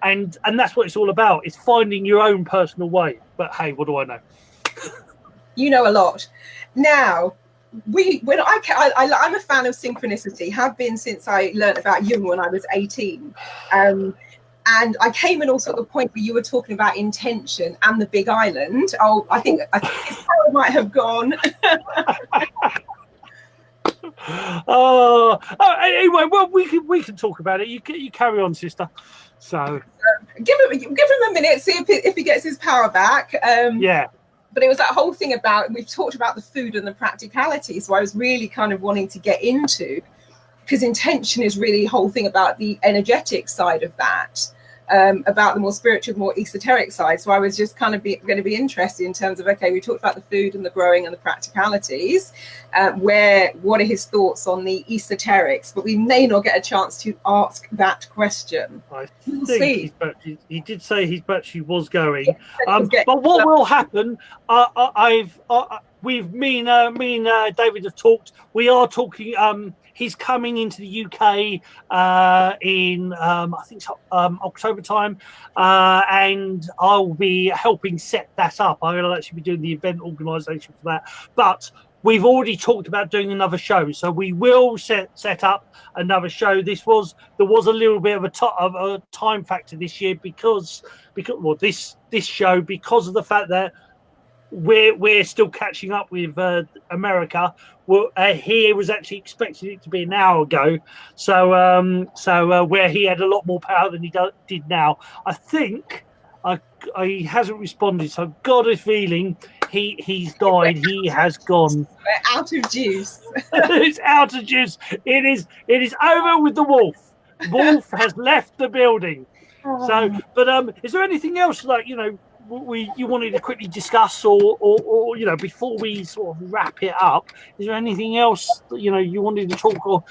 and that's what it's all about. It's finding your own personal way. But hey, what do I know? You know a lot. Now, I'm a fan of synchronicity, have been since I learned about Jung when I was 18. And I came in also at the point where you were talking about intention and the Big Island. I think his power might have gone. Anyway, well, we can talk about it. You carry on, sister. So give him a minute, see if he gets his power back. Yeah. But it was that whole thing about, we've talked about the food and the practicality. So I was really kind of wanting to get into, because intention is really the whole thing about the energetic side of that, about the more spiritual, more esoteric side. So I was just kind of going to be interested in terms of, okay, we talked about the food and the growing and the practicalities. What are his thoughts on the esoterics? But we may not get a chance to ask that question. We'll see. He did say he was going. But what will happen? Me and David have talked. We are talking. He's coming into the UK in I think October time, and I'll be helping set that up. I'll actually be doing the event organisation for that. But we've already talked about doing another show, so we will set up another show. There was a little bit of a time factor this year because this show, because of the fact that we're still catching up with America. Here was actually expecting it to be an hour ago, so where he had a lot more power than he did now. I think he hasn't responded, so I've got a feeling he's died. He has gone. We're out of juice. It's out of juice. It is over with the wolf. Wolf has left the building. So, but is there anything else you wanted to quickly discuss, or before we sort of wrap it up? Is there anything else that you wanted to talk, or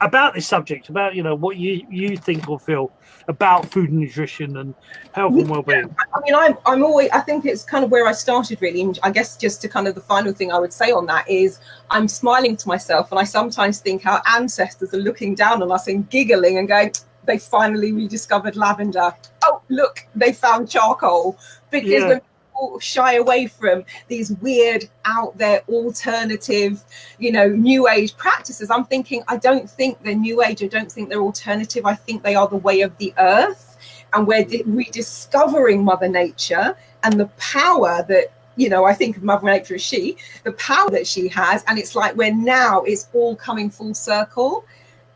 about this subject, about what you think or feel about food and nutrition and health and well-being? I mean, I'm always, I think it's kind of where I started really, and I guess just to kind of the final thing I would say on that is I'm smiling to myself, and I sometimes think our ancestors are looking down on us and giggling and going, they finally rediscovered lavender. Oh, look, they found charcoal. Because when people shy away from these weird, out there, alternative, new age practices, I'm thinking, I don't think they're new age. I don't think they're alternative. I think they are the way of the earth. And we're rediscovering Mother Nature and the power that, I think of Mother Nature as the power that she has. And it's like it's all coming full circle.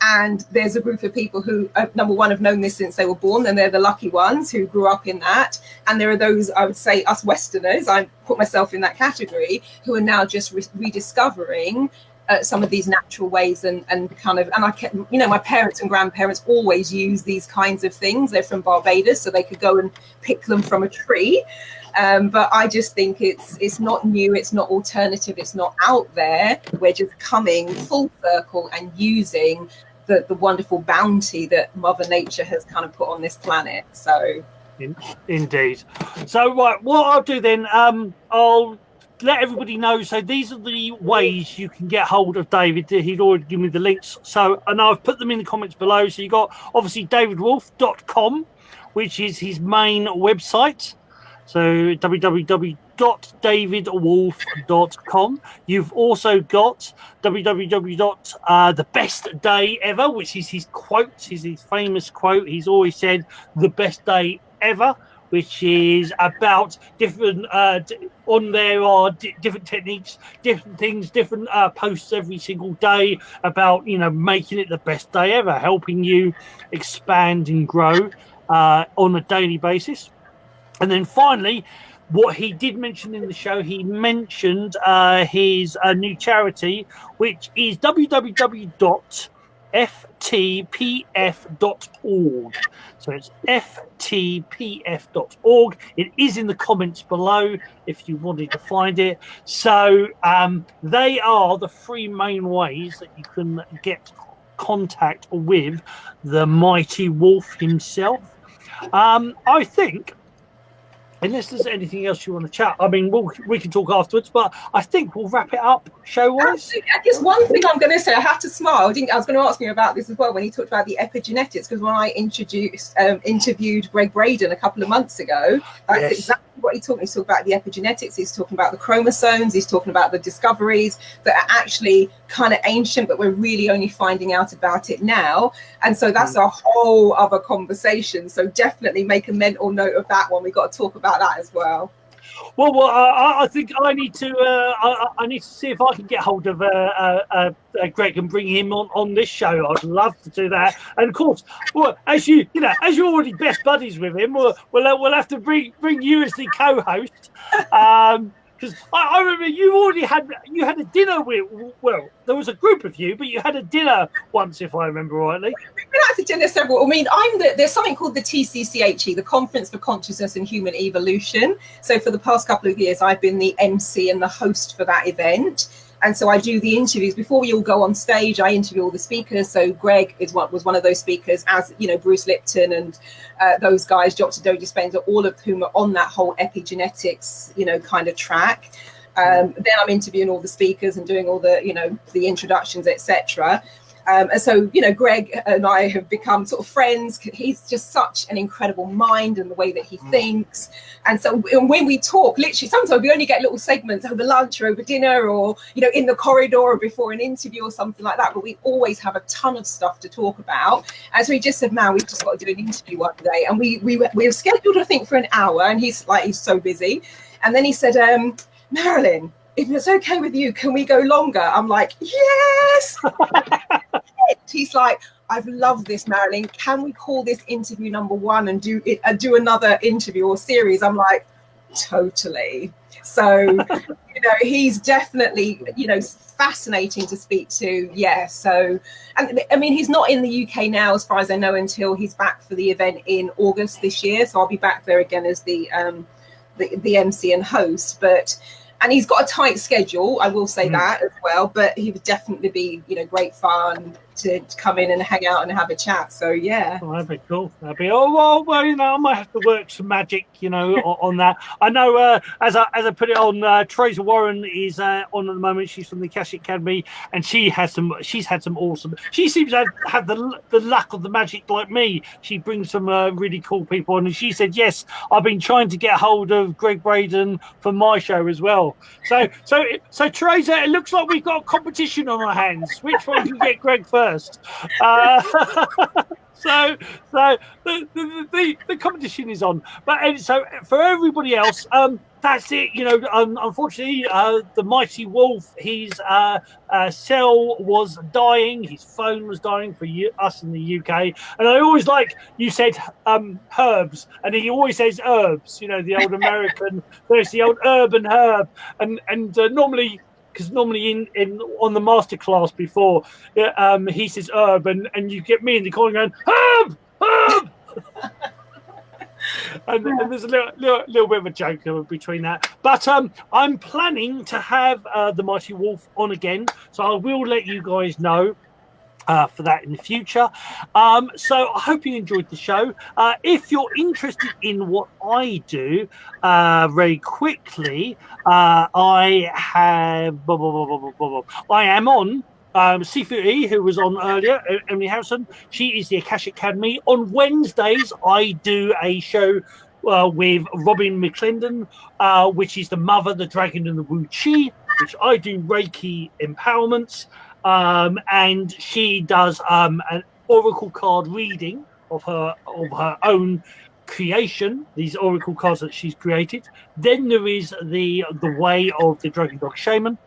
And there's a group of people who, number one, have known this since they were born, and they're the lucky ones who grew up in that. And there are those, I would say, us Westerners, I put myself in that category, who are now just rediscovering some of these natural ways and kind of, and I kept, you know, my parents and grandparents always use these kinds of things. They're from Barbados, so they could go and pick them from a tree. But I just think it's not new, it's not alternative, it's not out there. We're just coming full circle and using the wonderful bounty that Mother Nature has kind of put on this planet. So indeed. So right, what I'll do then, I'll let everybody know. So these are the ways you can get hold of David. He'd already given me the links, so and I've put them in the comments below. So you got obviously davidwolfe.com, which is his main website. So www.davidwolfe.com. You've also got www.thebestdayever, which is his quote, his famous quote. He's always said the best day ever, which is about different on there are different techniques, different things, different posts every single day about, you know, making it the best day ever, helping you expand and grow on a daily basis. And then finally, what he did mention in the show, he mentioned his new charity, which is www.ftpf.org. So it's ftpf.org. It is in the comments below if you wanted to find it. So they are the three main ways that you can get contact with the mighty wolf himself. I think, unless there's anything else you want to chat, I mean, we can talk afterwards, but I think we'll wrap it up show-wise. I guess one thing I'm going to say, I have to smile. I was going to ask you about this as well when he talked about the epigenetics, because when I interviewed Greg Braden a couple of months ago, that's exactly what he talked. He's talking about the epigenetics. He's talking about the chromosomes. He's talking about the discoveries that are actually kind of ancient, but we're really only finding out about it now. And so that's a whole other conversation. So definitely make a mental note of that one. We got to talk about that as well. Well, I think I need to see if I can get hold of Greg and bring him on this show. I'd love to do that. And of course, well, as you're already best buddies with him, we'll have to bring you as the co-host. Because I remember you had a dinner with, well, there was a group of you, but you had a dinner once, if I remember rightly. We've been out to dinner several. I mean, there's something called the TCCHE, the Conference for Consciousness and Human Evolution. So for the past couple of years, I've been the MC and the host for that event. And so I do the interviews before we all go on stage. I interview all the speakers. So Greg was one of those speakers, as you know, Bruce Lipton and those guys, Dr. Joe Dispenza, all of whom are on that whole epigenetics, you know, kind of track. Then I'm interviewing all the speakers and doing all the, you know, the introductions, etc. And so, you know, Greg and I have become sort of friends. He's just such an incredible mind and the way that he thinks. And so when we talk, literally, sometimes we only get little segments over lunch or over dinner or, you know, in the corridor or before an interview or something like that. But we always have a ton of stuff to talk about. And so he just said, man, we've just got to do an interview one day. And we were scheduled, I think, for an hour. And he's so busy. And then he said, Marilyn, if it's okay with you, can we go longer? I'm like, yes. He's like, I've loved this, Marilyn. Can we call this interview number one and do another interview or series? I'm like, totally. So, you know, he's definitely, you know, fascinating to speak to. Yeah. So, and I mean, he's not in the UK now, as far as I know, until he's back for the event in August this year. So I'll be back there again as the MC and host, and he's got a tight schedule, I will say that as well, but he would definitely be, you know, great fun to come in and hang out and have a chat. So yeah, that'd be cool. That'd be well, you know, I might have to work some magic, you know, on that. I know as I put it on, Teresa Warren is on at the moment. She's from the Akashic Academy, and she's had some awesome. She seems to have the luck of the magic like me. She brings some really cool people on, and she said, yes, I've been trying to get hold of Greg Braden for my show as well. So Teresa, it looks like we've got a competition on our hands. Which one can get Greg first? So the competition is on, but so for everybody else, that's it. You know, unfortunately, the mighty wolf, his cell was dying, his phone was dying for us in the UK, and I always like you said herbs, and he always says herbs. You know, the old American, there's the old herb and herb, and normally because normally in on the masterclass before, he says herb, and you get me in the corner going herb. And there's a little bit of a joke between that. But I'm planning to have the Mighty Wolf on again, so I will let you guys know for that in the future. So I hope you enjoyed the show. If you're interested in what I do, very quickly, I am on Sifu, who was on earlier, Emily Harrison. She is the Akashic Academy. On Wednesdays, I do a show with Robin McClendon, which is the Mother, the Dragon, and the Wu Chi, which I do Reiki empowerments. And she does an oracle card reading of her own creation, these oracle cards that she's created. Then there is the Way of the Dragon Dog Shaman.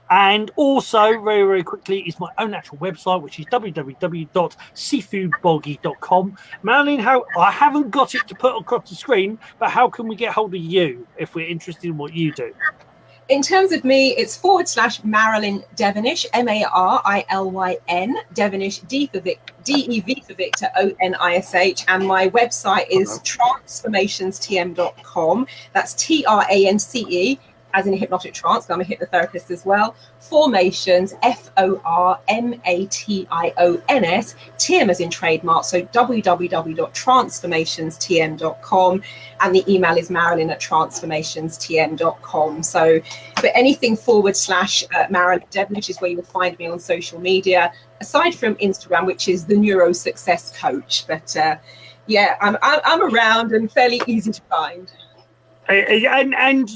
And also, very, very quickly, is my own actual website, which is www.sifuboggie.com. Marilyn, I haven't got it to put across the screen, but how can we get hold of you if we're interested in what you do? In terms of me, it's /Marilyn Devonish, MARILYN, Devonish, DEV for Victor, ONISH, and my website is transformationstm.com. That's TRANCE, as in a hypnotic trance. I'm a hypnotherapist as well. Formations, FORMATIONS, TM as in trademark. So www.transformationstm.com, and the email is marilyn@transformationstm.com. So for anything /Marilyn Devonish is where you will find me on social media, aside from Instagram, which is the Neuro Success Coach. But yeah, I'm around and fairly easy to find. And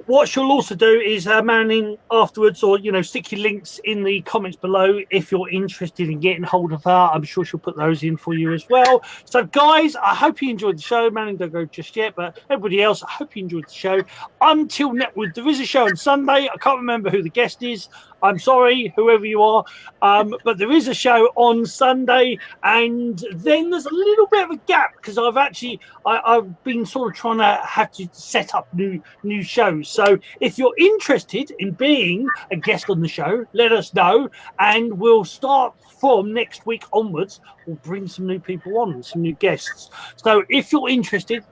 what she'll also do is, Marilyn, afterwards, or stick your links in the comments below if you're interested in getting hold of her. I'm sure she'll put those in for you as well. So, guys, I hope you enjoyed the show. Marilyn, don't go just yet, but everybody else, I hope you enjoyed the show. Until next week, there is a show on Sunday. I can't remember who the guest is. I'm sorry, whoever you are, but there is a show on Sunday, and then there's a little bit of a gap because I've been sort of trying to have to set up new shows. So if you're interested in being a guest on the show, let us know, and we'll start from next week onwards. We'll bring some new people on, some new guests. So if you're interested,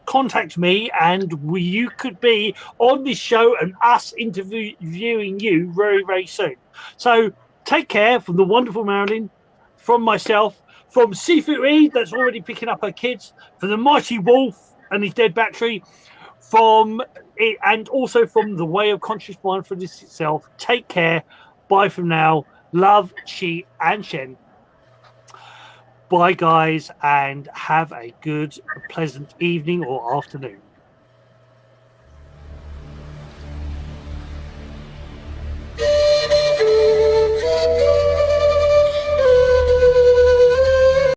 contact me, and you could be on this show and us interviewing you very, very soon. So take care from the wonderful Marilyn, from myself, from Sifu that's already picking up her kids, from the Mighty Wolf and his dead battery, from it, and also from the Way of Conscious Mindfulness itself. Take care. Bye from now. Love, Chi, and Shen. Bye, guys, and have a good, pleasant evening or afternoon.